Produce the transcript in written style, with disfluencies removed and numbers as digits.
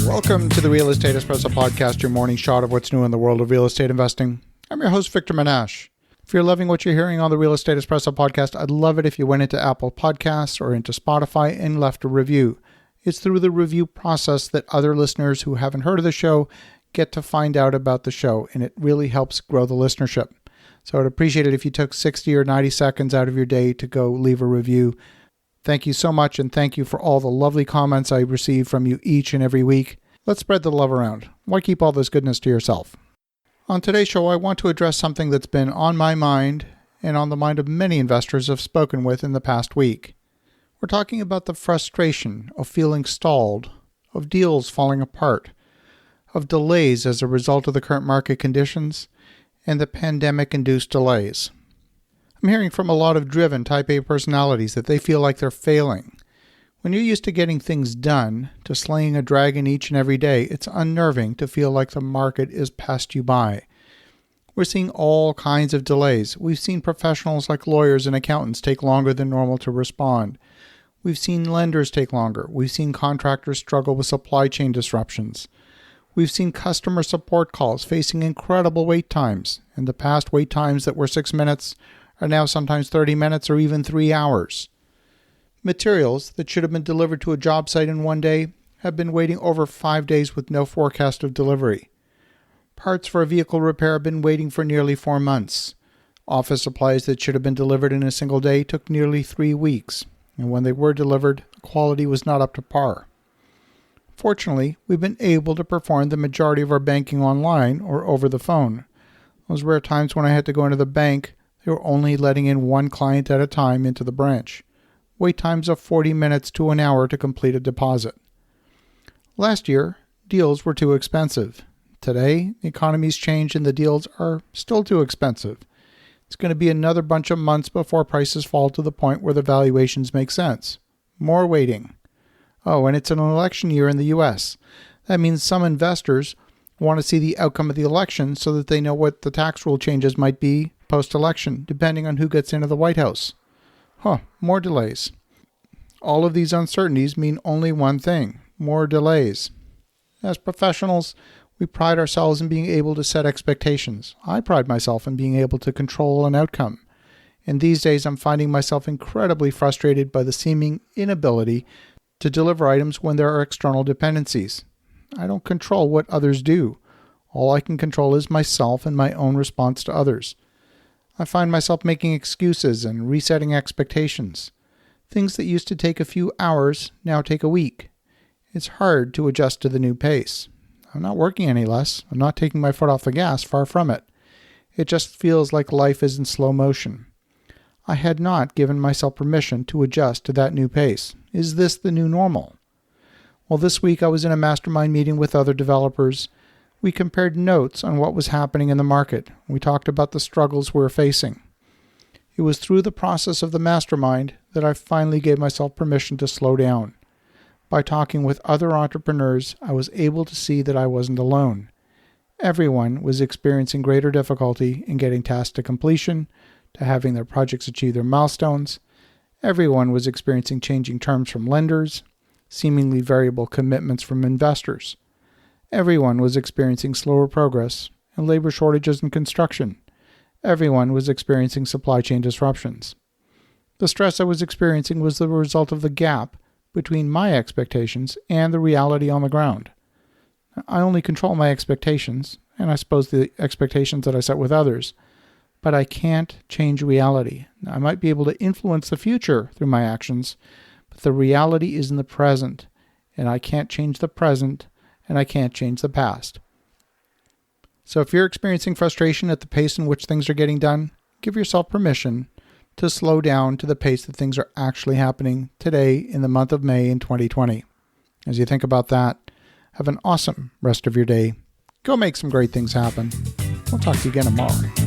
Welcome to the Real Estate Espresso Podcast, your morning shot of what's new in the world of real estate investing. I'm your host, Victor Menashe. If you're loving what you're hearing on the Real Estate Espresso Podcast, I'd love it if you went into Apple Podcasts or into Spotify and left a review. It's through the review process that other listeners who haven't heard of the show get to find out about the show, and it really helps grow the listenership. So I'd appreciate it if you took 60 or 90 seconds out of your day to go leave a review. Thank you so much, and thank you for all the lovely comments I receive from you each and every week. Let's spread the love around. Why keep all this goodness to yourself? On today's show, I want to address something that's been on my mind and on the mind of many investors I've spoken with in the past week. We're talking about the frustration of feeling stalled, of deals falling apart, of delays as a result of the current market conditions, and the pandemic-induced delays. I'm hearing from a lot of driven Type A personalities that they feel like they're failing. When you're used to getting things done, to slaying a dragon each and every day, it's unnerving to feel like the market is passed you by. We're seeing all kinds of delays. We've seen professionals like lawyers and accountants take longer than normal to respond. We've seen lenders take longer. We've seen contractors struggle with supply chain disruptions. We've seen customer support calls facing incredible wait times. In the past, wait times that were 6 minutes are now sometimes 30 minutes or even 3 hours. Materials that should have been delivered to a job site in 1 day have been waiting over 5 days with no forecast of delivery. Parts for a vehicle repair have been waiting for nearly 4 months. Office supplies that should have been delivered in a single day took nearly 3 weeks. And when they were delivered, the quality was not up to par. Fortunately, we've been able to perform the majority of our banking online or over the phone. Those rare times when I had to go into the bank, they were only letting in one client at a time into the branch. Wait times of 40 minutes to an hour to complete a deposit. Last year, deals were too expensive. Today, the economy's changed and the deals are still too expensive. It's going to be another bunch of months before prices fall to the point where the valuations make sense. More waiting. Oh, and it's an election year in the U.S. That means some investors want to see the outcome of the election so that they know what the tax rule changes might be post-election, depending on who gets into the White House. More delays. All of these uncertainties mean only one thing: more delays. As professionals, we pride ourselves in being able to set expectations. I pride myself in being able to control an outcome. And these days, I'm finding myself incredibly frustrated by the seeming inability to deliver items when there are external dependencies. I don't control what others do. All I can control is myself and my own response to others. I find myself making excuses and resetting expectations. Things that used to take a few hours now take a week. It's hard to adjust to the new pace. I'm not working any less. I'm not taking my foot off the gas, far from it. It just feels like life is in slow motion. I had not given myself permission to adjust to that new pace. Is this the new normal? Well, this week I was in a mastermind meeting with other developers. We compared notes on what was happening in the market. We talked about the struggles we're facing. It was through the process of the mastermind that I finally gave myself permission to slow down. By talking with other entrepreneurs, I was able to see that I wasn't alone. Everyone was experiencing greater difficulty in getting tasks to completion, to having their projects achieve their milestones. Everyone was experiencing changing terms from lenders, seemingly variable commitments from investors. Everyone was experiencing slower progress and labor shortages in construction. Everyone was experiencing supply chain disruptions. The stress I was experiencing was the result of the gap between my expectations and the reality on the ground. I only control my expectations, and I suppose the expectations that I set with others, but I can't change reality. I might be able to influence the future through my actions, but the reality is in the present, and I can't change the present, and I can't change the past. So if you're experiencing frustration at the pace in which things are getting done, give yourself permission to slow down to the pace that things are actually happening today in the month of May in 2020. As you think about that, have an awesome rest of your day. Go make some great things happen. We'll talk to you again tomorrow.